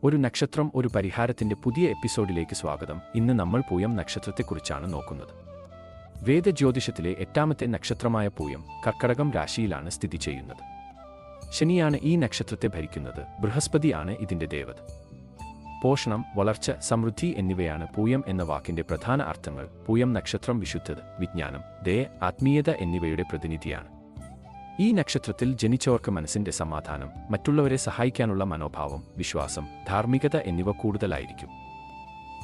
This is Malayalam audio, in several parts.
ഒരു നക്ഷത്രം ഒരു പരിഹാരത്തിന്റെ പുതിയ എപ്പിസോഡിലേക്ക് സ്വാഗതം. ഇന്ന് നമ്മൾ പൂയം നക്ഷത്രത്തെക്കുറിച്ചാണ് നോക്കുന്നത്. വേദജ്യോതിഷത്തിലെ 8ാമത്തെ നക്ഷത്രമായ പൂയം കർക്കടകം രാശിയിലാണ് സ്ഥിതി ചെയ്യുന്നത്. ശനിയാണ് ഈ നക്ഷത്രത്തെ ഭരിക്കുന്നത്. ബൃഹസ്പതിയാണ് ഇതിന്റെ ദേവത. പോഷണം, വളർച്ച, സമൃദ്ധി എന്നിവയാണ് പൂയം എന്ന വാക്കിന്റെ പ്രധാന അർത്ഥങ്ങൾ. പൂയം നക്ഷത്രം വിശുദ്ധത, വിജ്ഞാനം, ദയ, ആത്മീയത എന്നിവയുടെ പ്രതിനിധിയാണ്. ഈ നക്ഷത്രത്തിൽ ജനിച്ചവർക്ക് മനസ്സിന്റെ സമാധാനം, മറ്റുള്ളവരെ സഹായിക്കാനുള്ള മനോഭാവം, വിശ്വാസം, ധാർമ്മികത എന്നിവ കൂടുതലായിരിക്കും.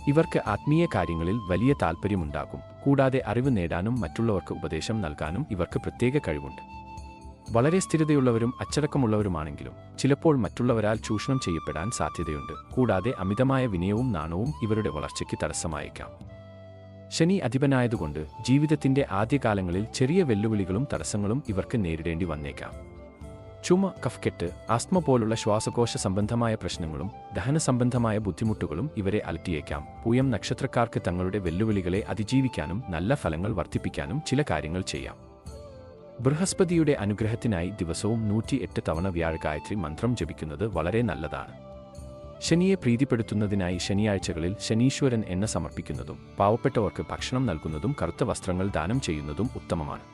ഇവർക്ക് ആത്മീയ കാര്യങ്ങളിൽ വലിയ താൽപ്പര്യമുണ്ടാകും. കൂടാതെ അറിവ് നേടാനും മറ്റുള്ളവർക്ക് ഉപദേശം നൽകാനും ഇവർക്ക് പ്രത്യേക കഴിവുണ്ട്. വളരെ സ്ഥിരതയുള്ളവരും അച്ചടക്കമുള്ളവരുമാണെങ്കിലും ചിലപ്പോൾ മറ്റുള്ളവരാൽ ചൂഷണം ചെയ്യപ്പെടാൻ സാധ്യതയുണ്ട്. കൂടാതെ അമിതമായ വിനയവും നാണവും ഇവരുടെ വളർച്ചയ്ക്ക് തടസ്സമായേക്കാം. ശനി അധിപനായതുകൊണ്ട് ജീവിതത്തിന്റെ ആദ്യകാലങ്ങളിൽ ചെറിയ വെല്ലുവിളികളും തടസ്സങ്ങളും ഇവർക്ക് നേരിടേണ്ടി വന്നേക്കാം. ചുമ, കഫ്കെട്ട്, ആസ്മ പോലുള്ള ശ്വാസകോശ സംബന്ധമായ പ്രശ്നങ്ങളും ദഹന സംബന്ധമായ ബുദ്ധിമുട്ടുകളും ഇവരെ അലട്ടിയേക്കാം. പൂയം നക്ഷത്രക്കാർക്ക് തങ്ങളുടെ വെല്ലുവിളികളെ അതിജീവിക്കാനും നല്ല ഫലങ്ങൾ വർദ്ധിപ്പിക്കാനും ചില കാര്യങ്ങൾ ചെയ്യാം. ബൃഹസ്പതിയുടെ അനുഗ്രഹത്തിനായി ദിവസവും 108 തവണ വ്യാഴഗായത്രി മന്ത്രം ജപിക്കുന്നത് വളരെ നല്ലതാണ്. ശനിയെ പ്രീതിപ്പെടുത്തുന്നതിനായി ശനിയാഴ്ചകളിൽ ശനീശ്വരൻ എണ്ണ സമർപ്പിക്കുന്നതും പാവപ്പെട്ടവർക്ക് ഭക്ഷണം നൽകുന്നതും കറുത്ത വസ്ത്രങ്ങൾ ദാനം ചെയ്യുന്നതും ഉത്തമമാണ്.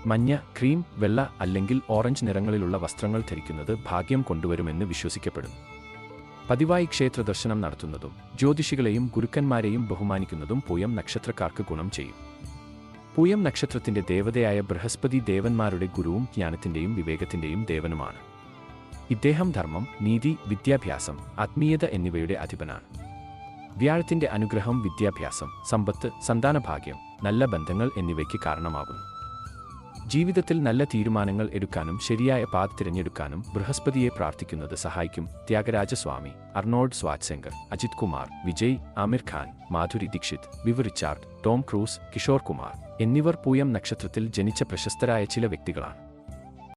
മഞ്ഞ, ക്രീം, വെള്ള അല്ലെങ്കിൽ ഓറഞ്ച് നിറങ്ങളിലുള്ള വസ്ത്രങ്ങൾ ധരിക്കുന്നത് ഭാഗ്യം കൊണ്ടുവരുമെന്ന് വിശ്വസിക്കപ്പെടുന്നു. പതിവായി ക്ഷേത്രദർശനം നടത്തുന്നതും ജ്യോതിഷികളെയും ഗുരുക്കന്മാരെയും ബഹുമാനിക്കുന്നതും പൂയം നക്ഷത്രക്കാർക്ക് ഗുണം ചെയ്യും. പൂയം നക്ഷത്രത്തിന്റെ ദേവതയായ ബൃഹസ്പതി ദേവന്മാരുടെ ഗുരുവും ജ്ഞാനത്തിന്റെയും വിവേകത്തിന്റെയും ദേവനുമാണ്. ഇദ്ദേഹം ധർമ്മം, നീതി, വിദ്യാഭ്യാസം, ആത്മീയത എന്നിവയുടെ അധിപനാണ്. വ്യാഴത്തിന്റെ അനുഗ്രഹം വിദ്യാഭ്യാസം, സമ്പത്ത്, സന്താനഭാഗ്യം, നല്ല ബന്ധങ്ങൾ എന്നിവയ്ക്ക് കാരണമാകുന്നു. ജീവിതത്തിൽ നല്ല തീരുമാനങ്ങൾ എടുക്കാനും ശരിയായ പാത തിരഞ്ഞെടുക്കാനും ബൃഹസ്പതിയെ പ്രാർത്ഥിക്കുന്നത് സഹായിക്കും. Thyagarajaswami, Arnold Schwarzenegger, Ajith Kumar, Vijay, Aamir Khan, Madhuri Dixit, Viv Richard, Tom Cruise, Kishore Kumar എന്നിവർ പൂയം നക്ഷത്രത്തിൽ ജനിച്ച പ്രശസ്തരായ ചില വ്യക്തികളാണ്.